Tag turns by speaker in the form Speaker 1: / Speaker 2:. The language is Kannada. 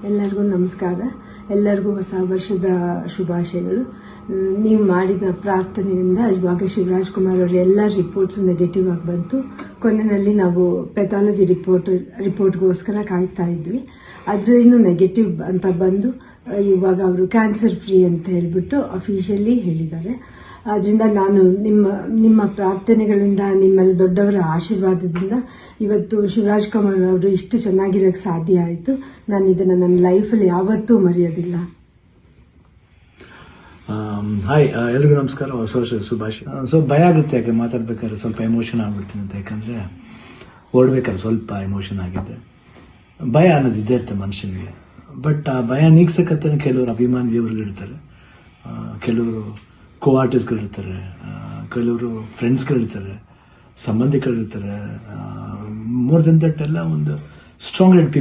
Speaker 1: ಎಲ್ಲರಿಗೂ ನಮಸ್ಕಾರ. ಎಲ್ಲರಿಗೂ ಹೊಸ ವರ್ಷದ ಶುಭಾಶಯಗಳು. ನೀವು ಮಾಡಿದ ಪ್ರಾರ್ಥನೆಯಿಂದ ಇವಾಗ ಶಿವರಾಜ್ ಕುಮಾರ್ ಅವರ ಎಲ್ಲ ರಿಪೋರ್ಟ್ಸ್ ನೆಗೆಟಿವ್ ಆಗಿ ಬಂತು. ಕೊನೆಯಲ್ಲಿ ನಾವು ಪೆಥಾಲಜಿ ರಿಪೋರ್ಟ್ಗೋಸ್ಕರ ಕಾಯ್ತಾ ಇದ್ವಿ. ಅದರಲ್ಲೂ ನೆಗೆಟಿವ್ ಅಂತ ಬಂದು ಇವಾಗ ಅವರು ಕ್ಯಾನ್ಸರ್ ಫ್ರೀ ಅಂತ ಹೇಳಿಬಿಟ್ಟು ಅಫಿಷಿಯಲಿ ಹೇಳಿದ್ದಾರೆ. ಆದ್ದರಿಂದ ನಾನು ನಿಮ್ಮ ಪ್ರಾರ್ಥನೆಗಳಿಂದ, ನಿಮ್ಮಲ್ಲಿ ದೊಡ್ಡವರ ಆಶೀರ್ವಾದದಿಂದ ಇವತ್ತು ಶಿವರಾಜ್ ಕುಮಾರ್ ಅವರು ಇಷ್ಟು ಚೆನ್ನಾಗಿರೋಕ್ಕೆ ಸಾಧ್ಯ ಆಯಿತು. ನಾನು ಇದನ್ನು ನನ್ನ ಲೈಫಲ್ಲಿ ಯಾವತ್ತೂ ಮರೆಯೋದಿಲ್ಲ.
Speaker 2: ಹಾಯ್, ಎಲ್ರಿಗೂ ನಮಸ್ಕಾರ, ಹೊಸ ವರ್ಷದ ಶುಭಾಶಯ. ಸ್ವಲ್ಪ ಭಯ ಆಗುತ್ತೆ, ಯಾಕೆ ಮಾತಾಡ್ಬೇಕಾದ್ರೆ ಸ್ವಲ್ಪ ಎಮೋಷನ್ ಆಗ್ಬಿಡ್ತೀನಿ ಅಂತ. ಯಾಕಂದರೆ ಓಡ್ಬೇಕಾದ್ರೆ ಸ್ವಲ್ಪ ಎಮೋಷನ್ ಆಗಿದೆ. ಭಯ ಅನ್ನೋದು ಇದ್ದೇ ಇರುತ್ತೆ ಮನುಷ್ಯನಿಗೆ. ಬಟ್ ಆ ಭಯ ನೀಗ್ಸಕ್ಕಂತಾನೆ ಕೆಲವರು ಅಭಿಮಾನಿ ದೇವರುಗಳಿರ್ತಾರೆ, ಕೆಲವರು ಆರ್ಟಿಸ್ಟ್ಗಳಿರ್ತಾರೆ, ಕೆಲವರು ಫ್ರೆಂಡ್ಸ್ಗಳಿರ್ತಾರೆ, ಸಂಬಂಧಿಕರಿರ್ತಾರೆ. ಮೋರ್ ದೆನ್ ದಟ್ ಎಲ್ಲ ಒಂದು ಸ್ಟ್ರಾಂಗ್